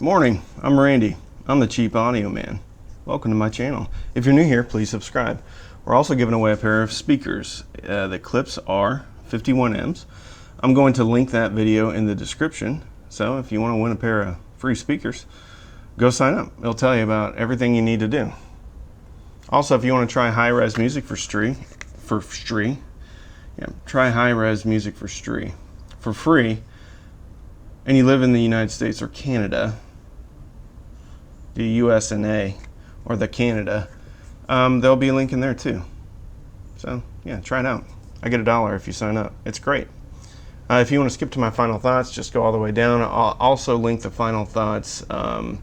Morning, I'm Randy. I'm the Cheap Audio Man. Welcome to my channel. If you're new here, please subscribe. We're also giving away a pair of speakers. The clips are 51Ms. I'm going to link that video in the description. So if you want to win a pair of free speakers, go sign up. It'll tell you about everything you need to do. Also, if you want to try high-res music try high-res music for free, and you live in the United States or Canada, the US and A, or the Canada, there'll be a link in there too. So yeah, try it out. I get $1 if you sign up. It's great. If you want to skip to my final thoughts, just go all the way down. I'll also link the final thoughts, the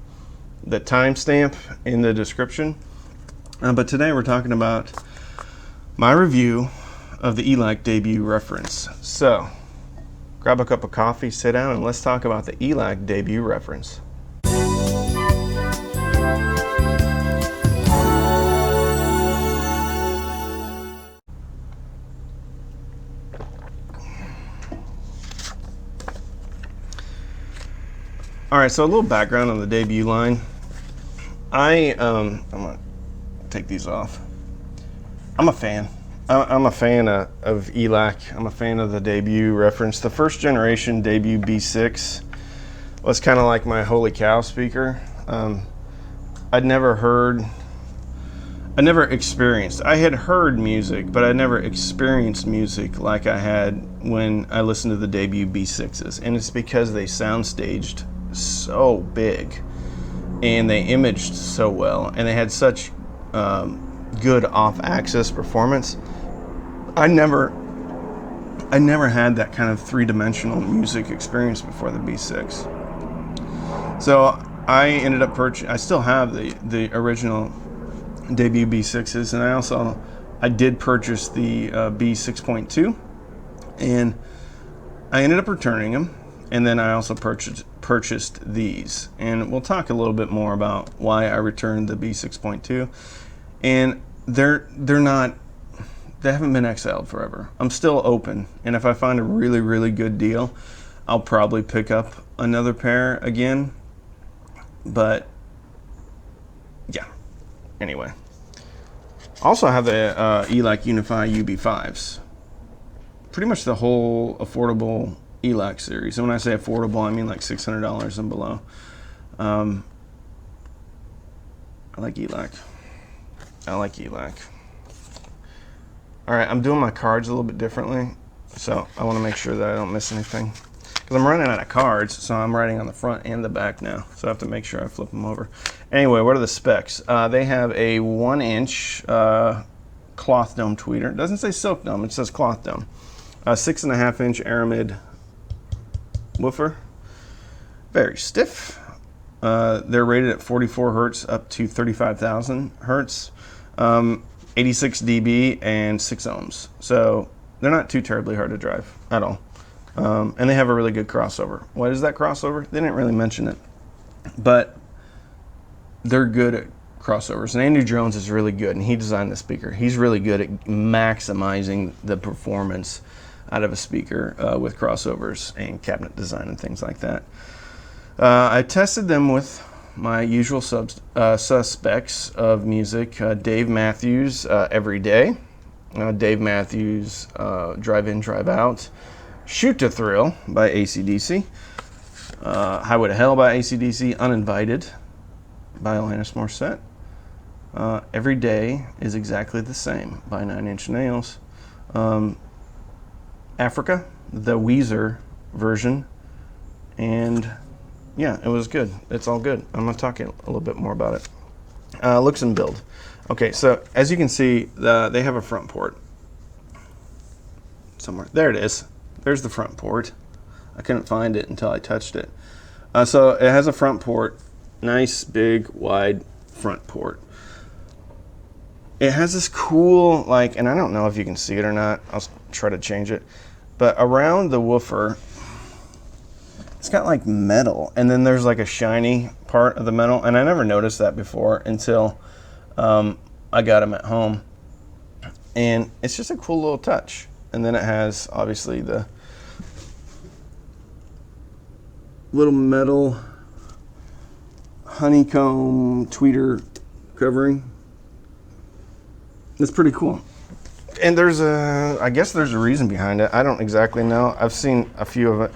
timestamp in the description. But today we're talking about my review of the Elac Debut Reference. So grab a cup of coffee, sit down, and let's talk about the Elac Debut Reference. All right, so a little background on the Debut line. I'm gonna take these off. I'm a fan. I'm a fan of Elac. I'm a fan of the Debut Reference. The first generation Debut B6 was kind of like my holy cow speaker. I had heard music, but I'd never experienced music like I had when I listened to the Debut B6s. And it's because they soundstaged so big and they imaged so well and they had such good off-axis performance. I never had that kind of three-dimensional music experience before the B6. So I ended up I still have the original Debut B6s, and I did purchase the B6.2, and I ended up returning them, and then I also purchased these, and we'll talk a little bit more about why I returned the B6.2. And they haven't been exiled forever. I'm still open, and if I find a really, really good deal, I'll probably pick up another pair again. But yeah, anyway. Also, I have the Elac Unify UB5s. Pretty much the whole affordable Elac series. And when I say affordable, I mean like $600 and below. I like Elac. All right, I'm doing my cards a little bit differently, so I want to make sure that I don't miss anything. Because I'm running out of cards, so I'm writing on the front and the back now. So I have to make sure I flip them over. Anyway, what are the specs? They have a 1-inch cloth dome tweeter. It doesn't say silk dome, it says cloth dome. A 6.5-inch Aramid woofer. Very stiff. They're rated at 44 hertz up to 35,000 hertz. 86 dB and 6 ohms. So they're not too terribly hard to drive at all. And they have a really good crossover. What is that crossover? They didn't really mention it, but they're good at crossovers. And Andrew Jones is really good, and he designed the speaker. He's really good at maximizing the performance out of a speaker with crossovers and cabinet design and things like that. I tested them with my usual suspects of music. Dave Matthews, Every Day. Dave Matthews, Drive In, Drive Out. Shoot to Thrill by AC/DC. Highway to Hell by AC/DC. Uninvited by Alanis Morissette. Every Day is Exactly the Same by 9 Inch Nails. Africa, the Weezer version. And yeah, it was good. It's all good. I'm going to talk a little bit more about it. Looks and build. Okay, so as you can see, they have a front port somewhere. There it is. There's the front port. I couldn't find it until I touched it. So it has a front port. Nice, big, wide front port. It has this cool, and I don't know if you can see it or not. I'll try to change it. But around the woofer, it's got like metal, and then there's like a shiny part of the metal, and I never noticed that before until I got them at home, and it's just a cool little touch. And then it has obviously the little metal honeycomb tweeter covering. It's pretty cool. And I guess there's a reason behind it. I don't exactly know. I've seen a few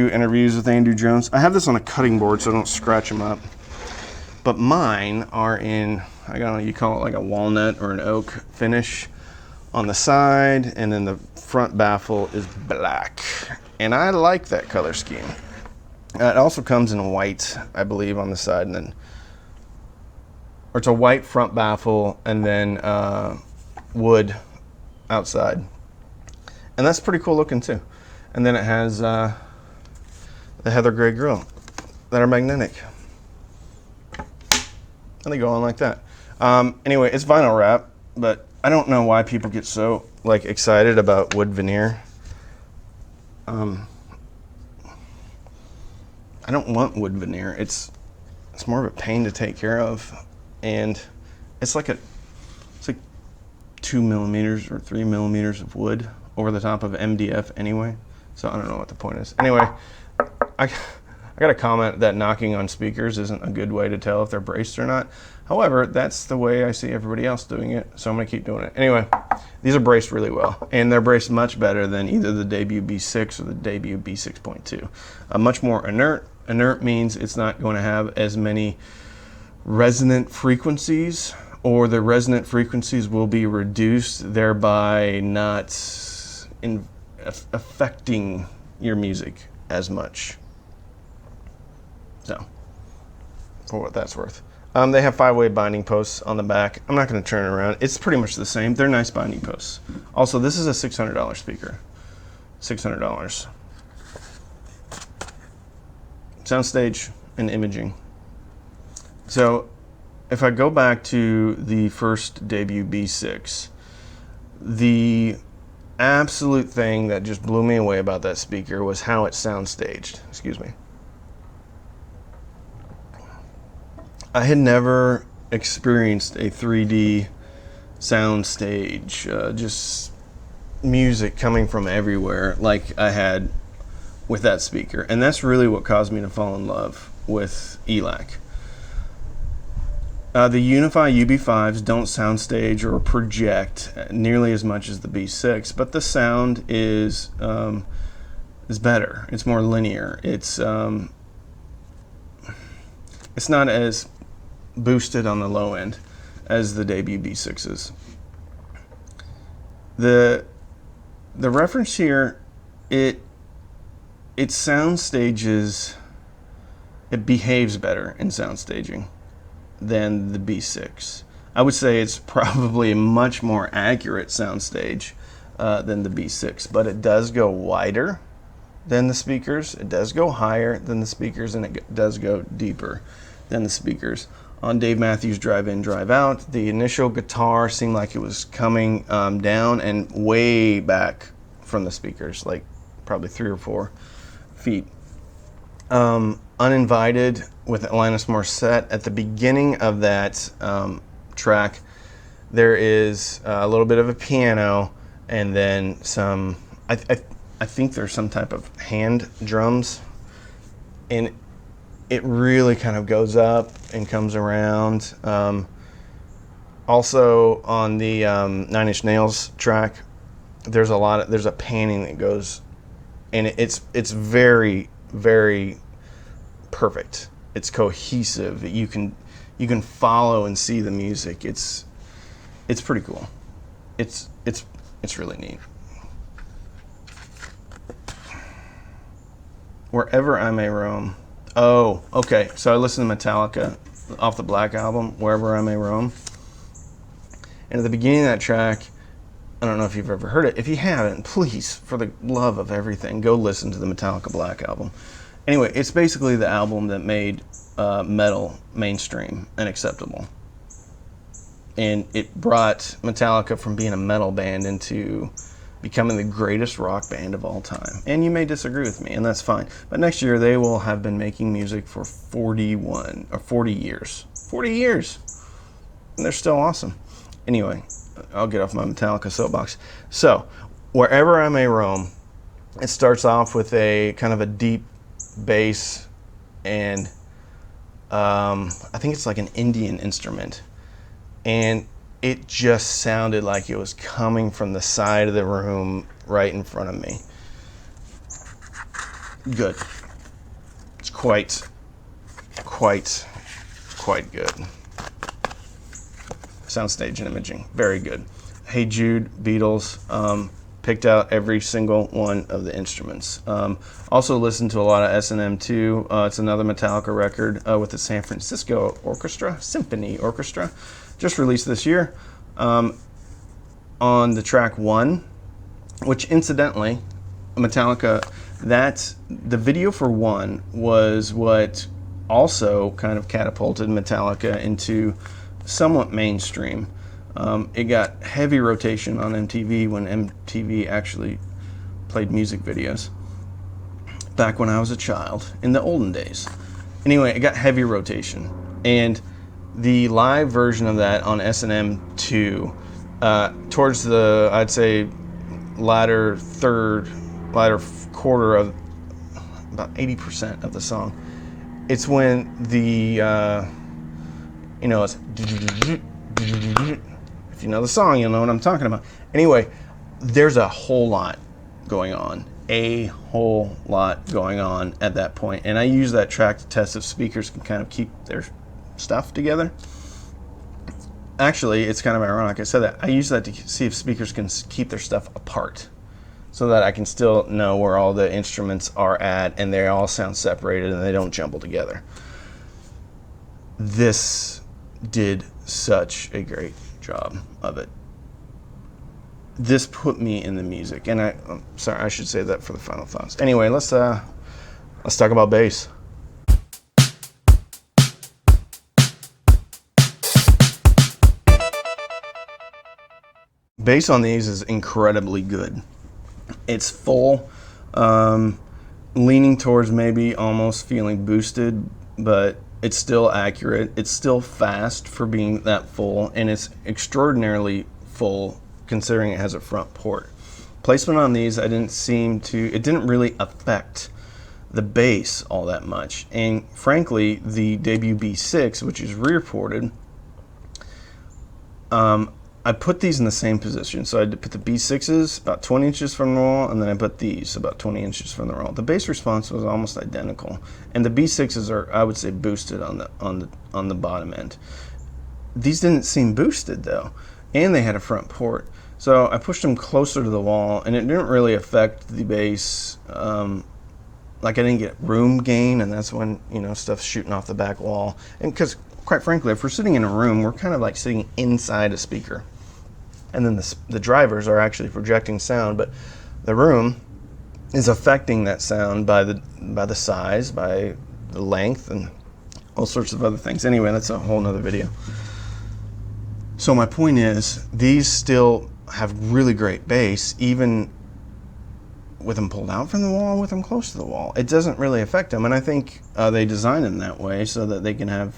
interviews with Andrew Jones. I have this on a cutting board so I don't scratch them up. But mine are in, I don't know, you call it like a walnut or an oak finish on the side, and then the front baffle is black. And I like that color scheme. It also comes in white, I believe, on the side, and then, or it's a white front baffle and then wood outside. And that's pretty cool looking too. And then it has the heather gray grill that are magnetic. And they go on like that. Anyway, it's vinyl wrap, but I don't know why people get so like excited about wood veneer. I don't want wood veneer. It's more of a pain to take care of, and it's like 2 millimeters or 3 millimeters of wood over the top of MDF anyway. So I don't know what the point is. Anyway, I got a comment that knocking on speakers isn't a good way to tell if they're braced or not. However, that's the way I see everybody else doing it, so I'm gonna keep doing it. Anyway, these are braced really well, and they're braced much better than either the Debut B6 or the Debut B6.2. Much more inert. Inert means it's not going to have as many resonant frequencies, or the resonant frequencies will be reduced, thereby not affecting your music as much. So, for what that's worth. They have 5-way binding posts on the back. I'm not going to turn it around. It's pretty much the same. They're nice binding posts. Also, this is a $600 speaker. $600. Soundstage and imaging. So, if I go back to the first Debut B6, the absolute thing that just blew me away about that speaker was how it soundstaged. Excuse me. I had never experienced a 3D soundstage, just music coming from everywhere like I had with that speaker. And that's really what caused me to fall in love with Elac. The Unify UB5s don't soundstage or project nearly as much as the B6, but the sound is better. It's more linear. It's not as boosted on the low end as the Debut B6s. The reference here, it sound stages, it behaves better in sound staging than the B6. I would say it's probably a much more accurate soundstage than the B6, but it does go wider than the speakers, it does go higher than the speakers, and it does go deeper than the speakers. On Dave Matthews' Drive In, Drive Out, the initial guitar seemed like it was coming down and way back from the speakers, like probably 3 or 4 feet. Uninvited with Alanis Morissette, at the beginning of that track, there is a little bit of a piano, and then some, I think there's some type of hand drums, and it really kind of goes up and comes around. Also on the 9 Inch Nails track, there's a panning that goes, and it's very, very perfect. It's cohesive. You can follow and see the music. It's pretty cool. It's really neat. Wherever I May Roam. Oh, okay. So I listened to Metallica off the Black Album, Wherever I May Roam. And at the beginning of that track, I don't know if you've ever heard it. If you haven't, please, for the love of everything, go listen to the Metallica Black Album. Anyway, it's basically the album that made metal mainstream and acceptable. And it brought Metallica from being a metal band into becoming the greatest rock band of all time. And you may disagree with me, and that's fine. But next year, they will have been making music for 40 years. 40 years! And they're still awesome. Anyway, I'll get off my Metallica soapbox. So, Wherever I May Roam, it starts off with a kind of a deep bass, and I think it's like an Indian instrument, and it just sounded like it was coming from the side of the room right in front of me. Good. It's quite good. Soundstage and imaging, very good. Hey Jude, Beatles, picked out every single one of the instruments. Also listened to a lot of S&M too. It's another Metallica record with the San Francisco Symphony Orchestra, just released this year. On the track 1, which incidentally, Metallica, the video for 1 was what also kind of catapulted Metallica into somewhat mainstream. It got heavy rotation on MTV when MTV actually played music videos back when I was a child in the olden days. Anyway, it got heavy rotation, and the live version of that on S&M 2, towards the, I'd say, latter quarter of about 80% of the song, it's when the it's, if you know the song, you'll know what I'm talking about. Anyway, there's a whole lot going on. At that point. And I use that track to test if speakers can kind of keep their stuff together. Actually, it's kind of ironic I said that. I use that to see if speakers can keep their stuff apart, so that I can still know where all the instruments are at and they all sound separated and they don't jumble together. This did such a great job of it. This put me in the music, and I'm sorry, I should say that for the final thoughts. Anyway, let's talk about bass. Bass on these is incredibly good. It's full, leaning towards maybe almost feeling boosted, but it's still accurate. It's still fast for being that full, and it's extraordinarily full considering it has a front port. Placement on these, it didn't really affect the bass all that much. And frankly, the Debut B6, which is rear ported, I put these in the same position. So I put the B6s about 20 inches from the wall, and then I put these about 20 inches from the wall. The bass response was almost identical, and the B6s are, I would say, boosted on the bottom end. These didn't seem boosted though, and they had a front port. So I pushed them closer to the wall, and it didn't really affect the bass. Like I didn't get room gain, and that's when stuff's shooting off the back wall. And because quite frankly, if we're sitting in a room, we're kind of like sitting inside a speaker. And then the drivers are actually projecting sound, but the room is affecting that sound by the size, by the length, and all sorts of other things. Anyway, that's a whole nother video. So my point is, these still have really great bass, even with them pulled out from the wall, with them close to the wall. It doesn't really affect them, and I think they designed them that way so that they can have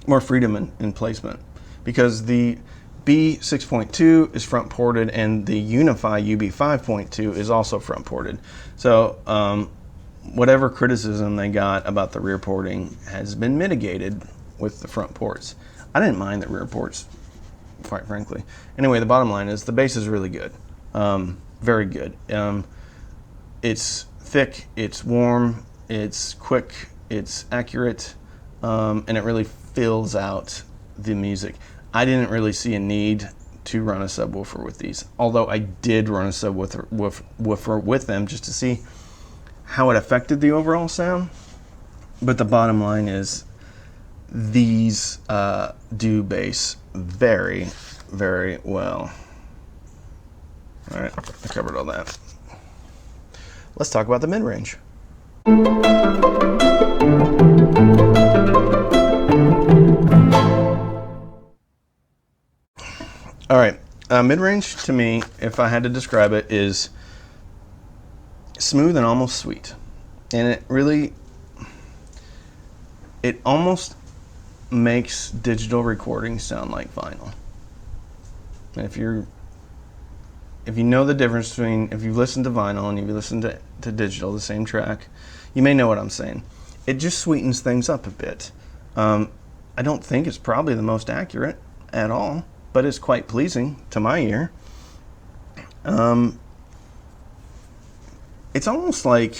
more freedom in placement, because the B6.2 is front ported and the Unify UB5.2 is also front ported. So whatever criticism they got about the rear porting has been mitigated with the front ports. I didn't mind the rear ports, quite frankly. Anyway, the bottom line is the bass is really good, very good. It's thick, it's warm, it's quick, it's accurate, and it really fills out the music. I didn't really see a need to run a subwoofer with these, although I did run a subwoofer with them just to see how it affected the overall sound. But the bottom line is these do bass very, very well. All right, I covered all that. Let's talk about the mid-range. All right, mid-range to me, if I had to describe it, is smooth and almost sweet. And it almost makes digital recording sound like vinyl. And if you know the difference between, if you've listened to vinyl and if you listen to digital, the same track, you may know what I'm saying. it just sweetens things up a bit. I don't think it's probably the most accurate at all, but it's quite pleasing to my ear. It's almost like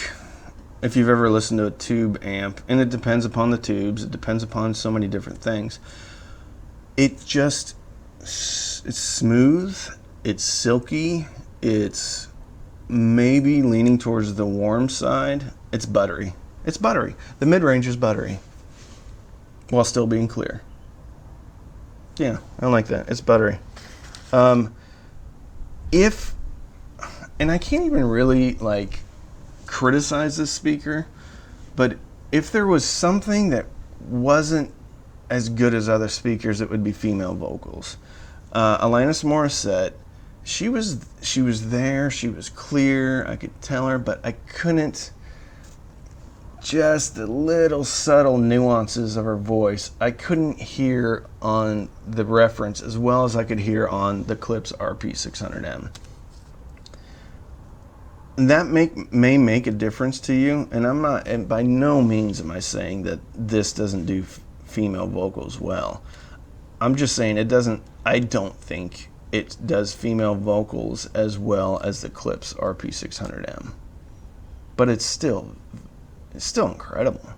if you've ever listened to a tube amp, and it depends upon the tubes, it depends upon so many different things. It's smooth, it's silky, it's maybe leaning towards the warm side. It's buttery. It's buttery. The mid-range is buttery while still being clear. Yeah, I like that. It's buttery. And I can't even really like criticize this speaker, but if there was something that wasn't as good as other speakers, it would be female vocals. Alanis Morissette, she was there, she was clear, I could tell her, but I couldn't, just the little subtle nuances of her voice, I couldn't hear on the reference as well as I could hear on the Klipsch RP600M. That may make a difference to you, and I'm not, and by no means am I saying that this doesn't do female vocals well. I'm just saying it doesn't, I don't think it does female vocals as well as the Klipsch RP600M. But it's still incredible.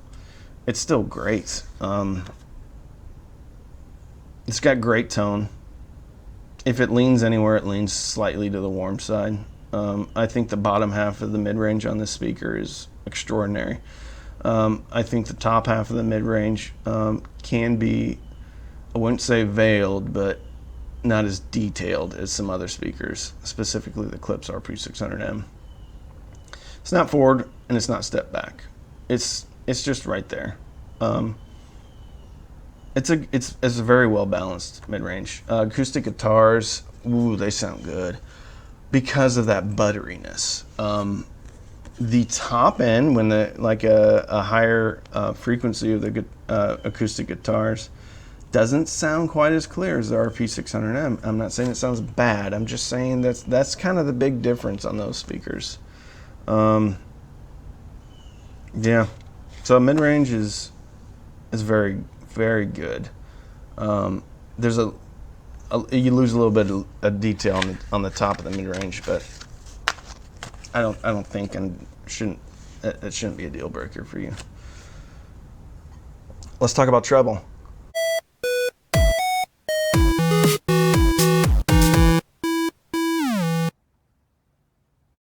It's still great. It's got great tone. If it leans anywhere, it leans slightly to the warm side. I think the bottom half of the mid-range on this speaker is extraordinary. I think the top half of the mid-range can be, I wouldn't say veiled, but not as detailed as some other speakers, specifically the Klipsch RP600M. It's not forward and it's not step back. It's just right there. It's a very well balanced mid-range. Acoustic guitars, ooh, they sound good because of that butteriness. The top end, when a higher frequency of the acoustic guitars, doesn't sound quite as clear as the RP600M. I'm not saying it sounds bad. I'm just saying that's kind of the big difference on those speakers. Yeah, so mid-range is very, very good. There's you lose a little bit of detail on the top of the mid-range, but I don't think it shouldn't be a deal breaker for you. Let's talk about treble.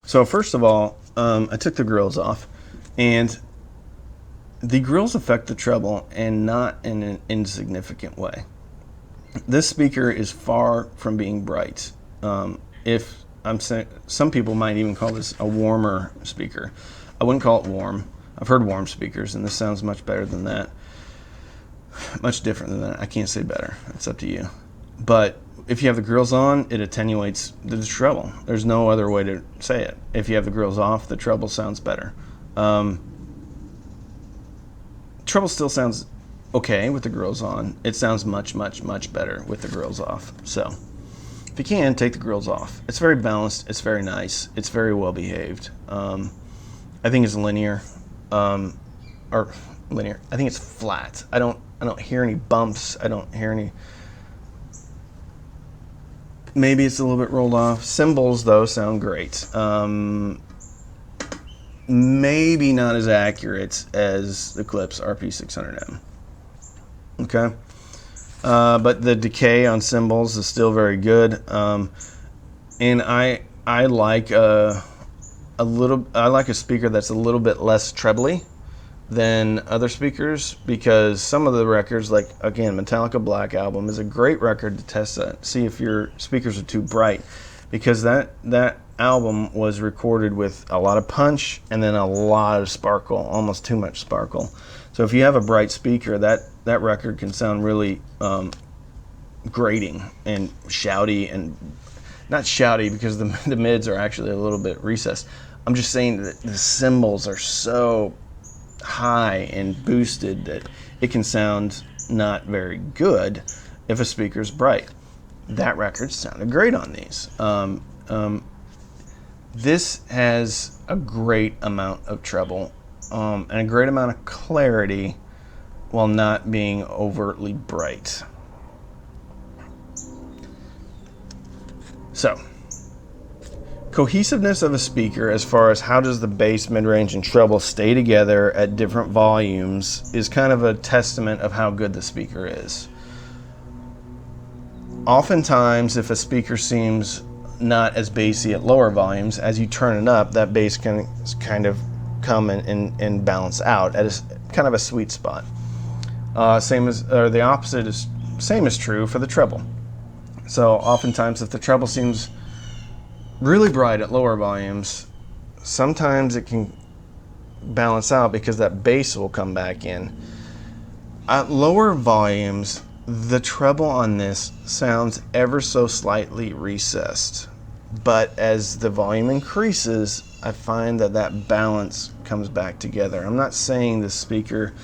So first of all, I took the grills off, and the grills affect the treble, and not in an insignificant way. This speaker is far from being bright. If I'm saying, some people might even call this a warmer speaker. I wouldn't call it warm. I've heard warm speakers, and this sounds much better than that. Much different than that. I can't say better. It's up to you. But if you have the grills on, it attenuates the treble. There's no other way to say it. If you have the grills off, the treble sounds better. Treble still sounds okay with the grills on. It sounds much, much, much better with the grills off. So if you can, take the grills off. It's very balanced. It's very nice. It's very well behaved. I think it's linear, or linear. I think it's flat. I don't hear any bumps. I don't hear any. Maybe it's a little bit rolled off. Cymbals, though, sound great. Maybe not as accurate as the Klipsch RP600M. Okay, but the decay on cymbals is still very good. And I like a speaker that's a little bit less trebly than other speakers, because some of the records, like again, Metallica Black Album is a great record to test that, see if your speakers are too bright, because that album was recorded with a lot of punch and then a lot of sparkle, almost too much sparkle. So if you have a bright speaker, that record can sound really grating and shouty, and not shouty because the mids are actually a little bit recessed. I'm just saying that the cymbals are so high and boosted that it can sound not very good if a speaker's bright. That record sounded great on these. This has a great amount of treble and a great amount of clarity while not being overtly bright. So, cohesiveness of a speaker as far as how does the bass, mid-range, and treble stay together at different volumes is kind of a testament of how good the speaker is. Oftentimes, if a speaker seems not as bassy at lower volumes, as you turn it up, that bass can kind of come and balance out at kind of a sweet spot. The opposite is same is true for the treble. So oftentimes, if the treble seems really bright at lower volumes, sometimes it can balance out because that bass will come back in. At lower volumes, the treble on this sounds ever so slightly recessed. But as the volume increases, I find that that balance comes back together. I'm not saying the speaker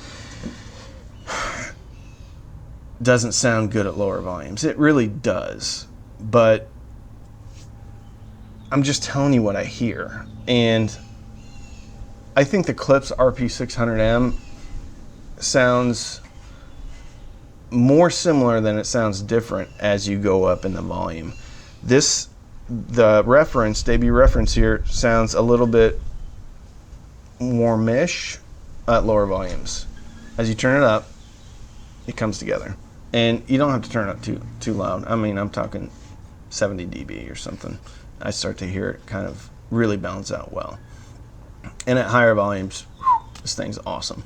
doesn't sound good at lower volumes. It really does. But I'm just telling you what I hear. And I think the Klipsch RP600M sounds more similar than it sounds different as you go up in the volume. The reference, debut reference here, sounds a little bit warmish at lower volumes. As you turn it up, it comes together. And you don't have to turn it up too loud. I mean, I'm talking 70 dB or something. I start to hear it kind of really balance out well. And at higher volumes, this thing's awesome.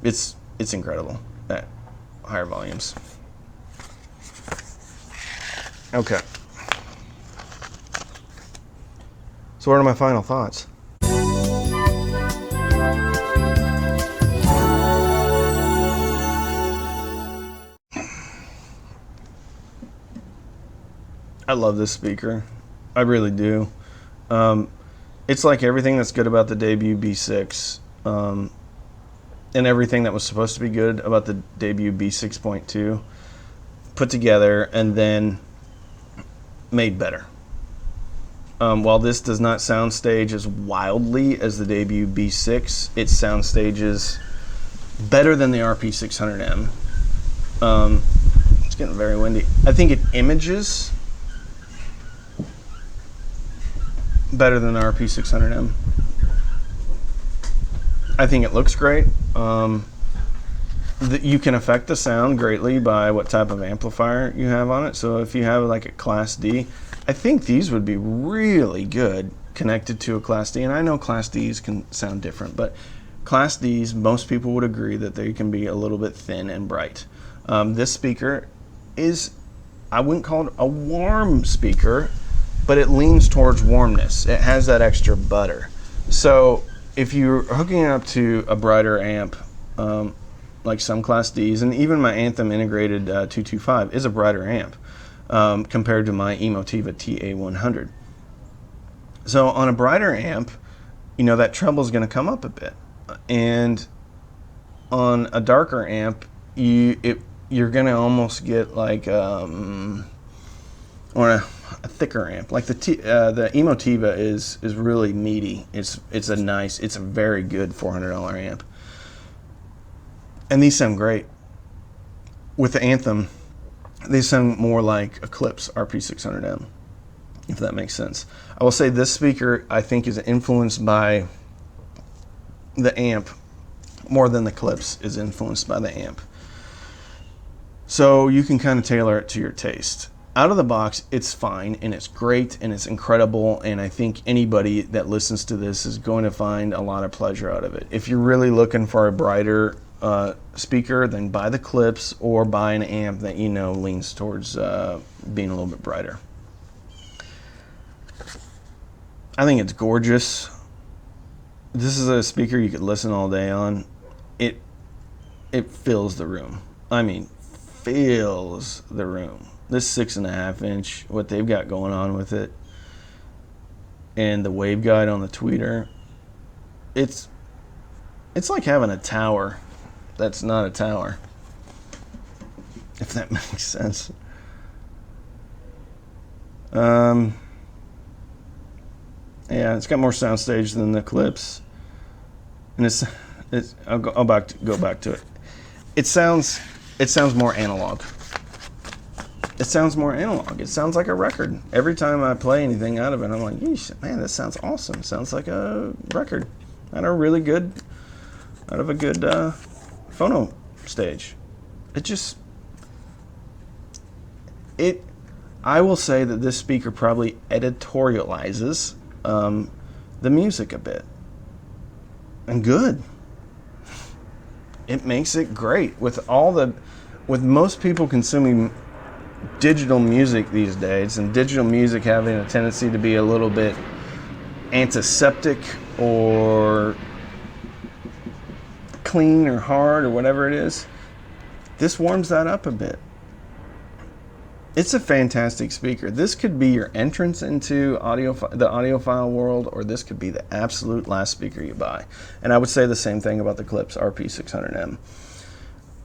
It's incredible at higher volumes. Okay. So what are my final thoughts? I love this speaker. I really do. It's like everything that's good about the debut B6, and everything that was supposed to be good about the debut B6.2 put together and then made better. While this does not soundstage as wildly as the debut B6, it soundstages better than the RP600M. It's getting very windy. I think it images better than the RP600M. I think it looks great. You can affect the sound greatly by what type of amplifier you have on it. So if you have like a Class D, I think these would be really good connected to a Class D. And I know Class Ds can sound different, but Class Ds, most people would agree that they can be a little bit thin and bright. This speaker is, I wouldn't call it a warm speaker, but it leans towards warmness. It has that extra butter. So if you're hooking it up to a brighter amp, like some Class Ds, and even my Anthem integrated 225 is a brighter amp compared to my Emotiva TA100. So on a brighter amp, you know, that treble is going to come up a bit. And on a darker amp, you're going to almost get like or a thicker amp. Like the Emotiva is really meaty. It's a very good $400 amp. And these sound great. With the Anthem, they sound more like a Klipsch RP600M, if that makes sense. I will say this speaker, I think, is influenced by the amp more than the Klipsch is influenced by the amp. So you can kind of tailor it to your taste. Out of the box, it's fine, and it's great, and it's incredible, and I think anybody that listens to this is going to find a lot of pleasure out of it. If you're really looking for a brighter speaker, then buy the Klipsch or buy an amp that you know leans towards being a little bit brighter. I think it's gorgeous. This is a speaker you could listen all day on. It fills the room. I mean, fills the room. This 6.5 inch, what they've got going on with it, and the waveguide on the tweeter, it's like having a tower that's not a tower, if that makes sense. Yeah, it's got more soundstage than the Klipsch. and I'll go back to it. It sounds more analog. It sounds more analog. It sounds like a record. Every time I play anything out of it, I'm like, yeesh, man, this sounds awesome. It sounds like a record out of a good phono stage. I will say that this speaker probably editorializes the music a bit. And good. It makes it great. With most people consuming digital music these days, and digital music having a tendency to be a little bit antiseptic or clean or hard or whatever it is, this warms that up a bit. It's a fantastic speaker. This could be your entrance into the audiophile world, or this could be the absolute last speaker you buy. And I would say the same thing about the Klipsch RP600M.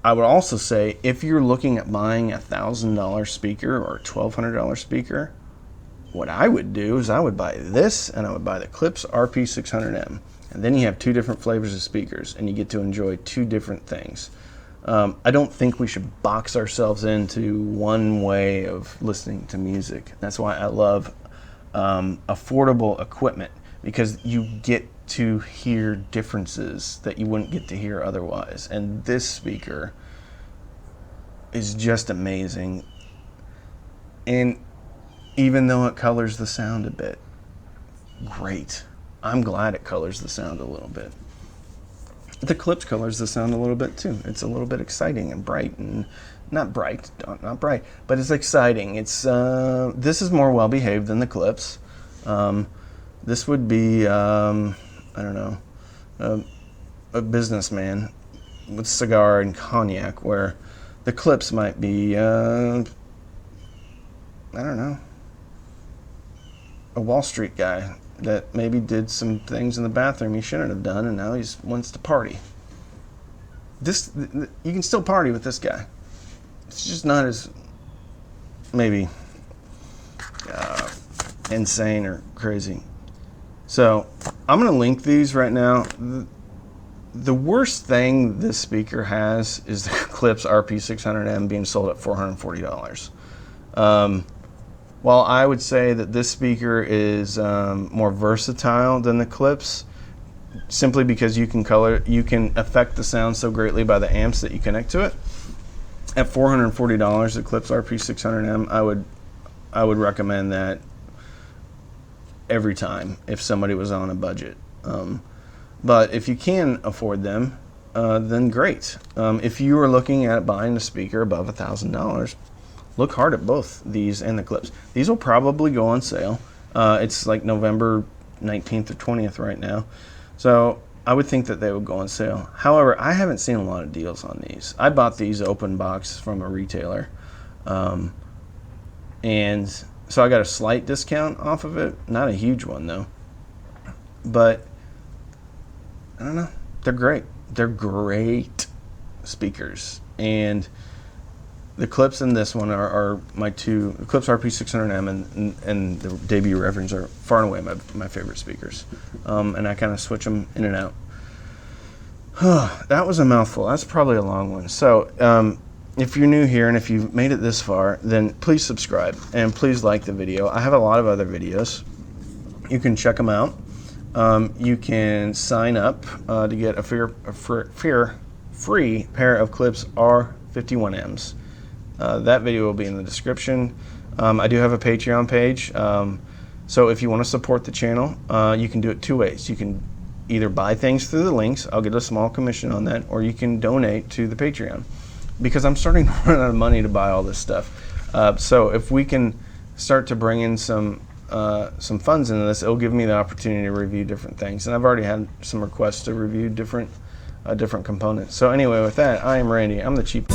I would also say, if you're looking at buying a $1,000 speaker or a $1,200 speaker, what I would do is I would buy this, and I would buy the Klipsch RP600M. And then you have two different flavors of speakers, and you get to enjoy two different things. I don't think we should box ourselves into one way of listening to music. That's why I love affordable equipment, because you get to hear differences that you wouldn't get to hear otherwise. And this speaker is just amazing. And even though it colors the sound a bit, great. I'm glad it colors the sound a little bit. The Klipsch colors the sound a little bit too. It's a little bit exciting and bright, and not bright, but it's exciting. It's this is more well behaved than the Klipsch. This would be I don't know, a businessman with cigar and cognac, where the Klipsch might be I don't know, a Wall Street guy that maybe did some things in the bathroom he shouldn't have done, and now he wants to party. You can still party with this guy. It's just not as maybe insane or crazy. So I'm going to link these right now. The worst thing this speaker has is the Klipsch RP600M being sold at $440. While I would say that this speaker is more versatile than the Klipsch, simply because you can affect the sound so greatly by the amps that you connect to it. At $440, the Klipsch RP600M, I would recommend that every time if somebody was on a budget. But if you can afford them, then great. If you are looking at buying a speaker above $1,000, look hard at both these and the Klipsch. These will probably go on sale. It's like November 19th or 20th right now. So I would think that they would go on sale. However, I haven't seen a lot of deals on these. I bought these open box from a retailer. And so I got a slight discount off of it. Not a huge one though. But I don't know. They're great. They're great speakers. And the Klipsch and this one are my two. The Klipsch RP600M and the Debut Reference are far and away my favorite speakers. And I kind of switch them in and out. That was a mouthful. That's probably a long one. So if you're new here and if you've made it this far, then please subscribe and please like the video. I have a lot of other videos. You can check them out. You can sign up to get a free pair of Klipsch R51Ms. That video will be in the description. I do have a Patreon page, so if you want to support the channel, you can do it two ways. You can either buy things through the links, I'll get a small commission on that, or you can donate to the Patreon, because I'm starting to run out of money to buy all this stuff. So if we can start to bring in some funds into this, it'll give me the opportunity to review different things, and I've already had some requests to review different components. So anyway, with that, I am Randy. I'm the Cheap.